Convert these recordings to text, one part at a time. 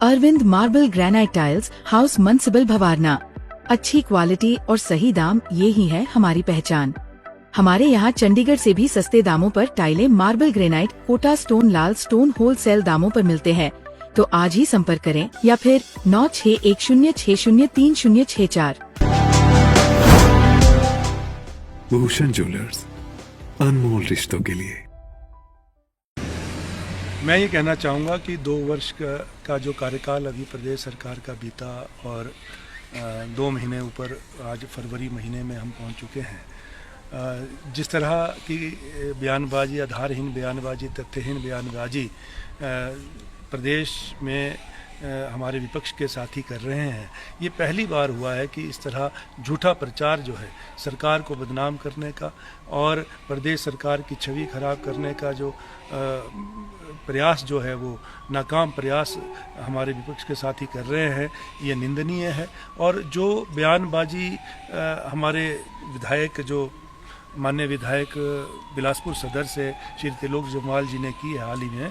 Arvind marble granite tiles, house municipal Bhawarna. अच्छी quality और सही दाम, ये ही है हमारी पहचान। हमारे यहाँ चंडीगढ़ से भी सस्ते दामों पर टाइलें, मार्बल ग्रेनाइट, कोटा स्टोन, लाल स्टोन होलसेल दामों पर मिलते हैं। तो आज ही संपर्क करें या फिर 9610603064। भूषण ज्वेलर्स, अनमोल रिश्तों के लिए। मैं ये कहना चाहूँगा कि 2 वर्ष का जो कार्यकाल अभी प्रदेश सरकार का बीता और 2 महीने ऊपर आज फरवरी महीने में हम पहुँच चुके हैं। जिस तरह की बयानबाजी, आधारहीन बयानबाजी, तथ्यहीन बयानबाजी प्रदेश में हमारे विपक्ष के साथी कर रहे हैं, ये पहली बार हुआ है कि इस तरह झूठा प्रचार जो है सरकार को बदनाम करने का और प्रदेश सरकार की छवि खराब करने का जो प्रयास जो है वो नाकाम प्रयास हमारे विपक्ष के साथी कर रहे हैं, ये निंदनीय है। और जो बयानबाजी हमारे विधायक, जो माननीय विधायक बिलासपुर सदर से श्री त्रिलोक जम्वाल जी ने की है हाल ही में,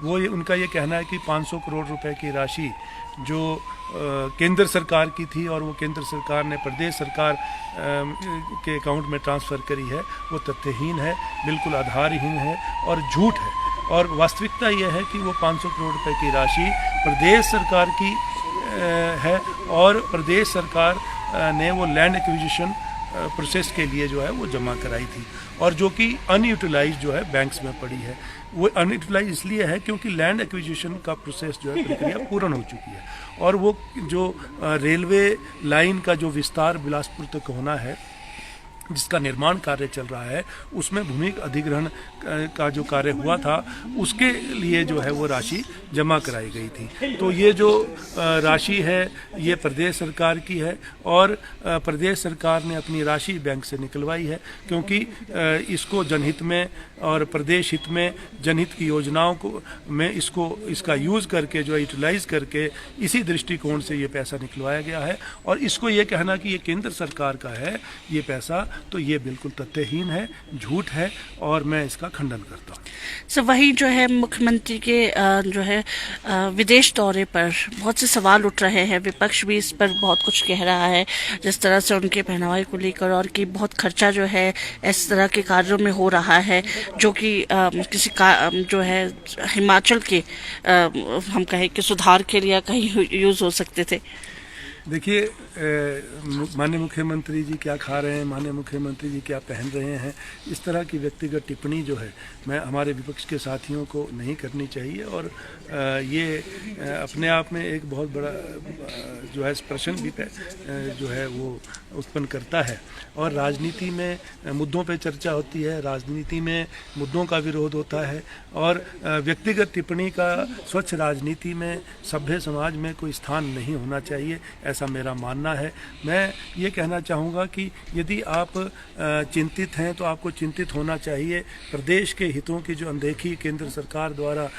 वो उनका ये कहना है कि 500 करोड़ रुपए की राशि जो केंद्र सरकार की थी और वो केंद्र सरकार ने प्रदेश सरकार के अकाउंट में ट्रांसफ़र करी है, वो तथ्यहीन है, बिल्कुल आधारहीन है और झूठ है। और वास्तविकता ये है कि वो 500 करोड़ रुपए की राशि प्रदेश सरकार की है और प्रदेश सरकार ने वो लैंड एक्विजिशन प्रोसेस के लिए जो है वो जमा कराई थी और जो कि अनयूटिलाइज जो है बैंक्स में पड़ी है। वो अनयूटिलाइज इसलिए है क्योंकि लैंड एक्विजिशन का प्रोसेस जो है प्रक्रिया पूर्ण हो चुकी है और वो जो रेलवे लाइन का जो विस्तार बिलासपुर तक होना है, जिसका निर्माण कार्य चल रहा है, उसमें भूमि अधिग्रहण का जो कार्य हुआ था उसके लिए जो है वो राशि जमा कराई गई थी। तो ये जो राशि है ये प्रदेश सरकार की है और प्रदेश सरकार ने अपनी राशि बैंक से निकलवाई है क्योंकि इसको जनहित में और प्रदेश हित में जनहित की योजनाओं को में इसका यूज़ करके जो यूटिलाइज करके इसी दृष्टिकोण से ये पैसा निकलवाया गया है। और इसको ये कहना कि ये केंद्र सरकार का है ये पैसा, तो ये बिल्कुल तथ्यहीन है, झूठ है और मैं इसका खंडन करता हूँ। सर वही जो है मुख्यमंत्री के जो है विदेश दौरे पर बहुत से सवाल उठ रहे हैं, विपक्ष भी इस पर बहुत कुछ कह रहा है, जिस तरह से उनके पहनावे को लेकर और कि बहुत खर्चा जो है इस तरह के कार्यों में हो रहा है जो कि किसी का जो है हिमाचल के हम कहें कि सुधार के लिए कहीं यूज़ हो सकते थे। देखिए, माननीय मुख्यमंत्री जी क्या खा रहे हैं, माननीय मुख्यमंत्री जी क्या पहन रहे हैं, इस तरह की व्यक्तिगत टिप्पणी जो है मैं हमारे विपक्ष के साथियों को नहीं करनी चाहिए। और ये अपने आप में एक बहुत बड़ा जो है प्रश्न भी जो है वो उत्पन्न करता है। और राजनीति में मुद्दों पे चर्चा होती है, राजनीति में मुद्दों का विरोध होता है और व्यक्तिगत टिप्पणी का स्वच्छ राजनीति में, सभ्य समाज में कोई स्थान नहीं होना चाहिए, ऐसा मेरा मानना है। मैं ये कहना चाहूँगा कि यदि आप चिंतित हैं तो आपको चिंतित होना चाहिए। प्रदेश के हितों की जो अनदेखी केंद्र सरकार द्वारा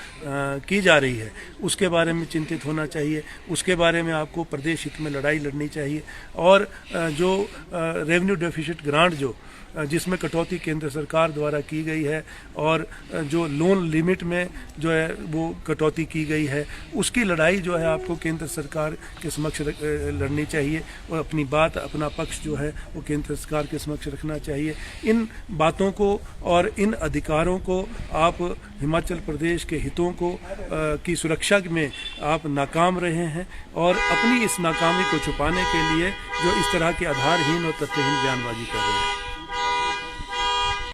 की जा रही है उसके बारे में चिंतित होना चाहिए, उसके बारे में आपको प्रदेश हित में लड़ाई लड़नी चाहिए। और जो रेवेन्यू डेफिसिट ग्रांट जो जिसमें कटौती केंद्र सरकार द्वारा की गई है और जो लोन लिमिट में जो है वो कटौती की गई है, उसकी लड़ाई जो है आपको केंद्र सरकार के समक्ष लड़नी चाहिए और अपनी बात, अपना पक्ष जो है वो केंद्र सरकार के समक्ष रखना चाहिए। इन बातों को और इन अधिकारों को आप हिमाचल प्रदेश के हितों को की सुरक्षा में आप नाकाम रहे हैं और अपनी इस नाकामी को छुपाने के लिए जो इस तरह की आधारहीन और तथ्यहीन बयानबाजी कर रहे हैं।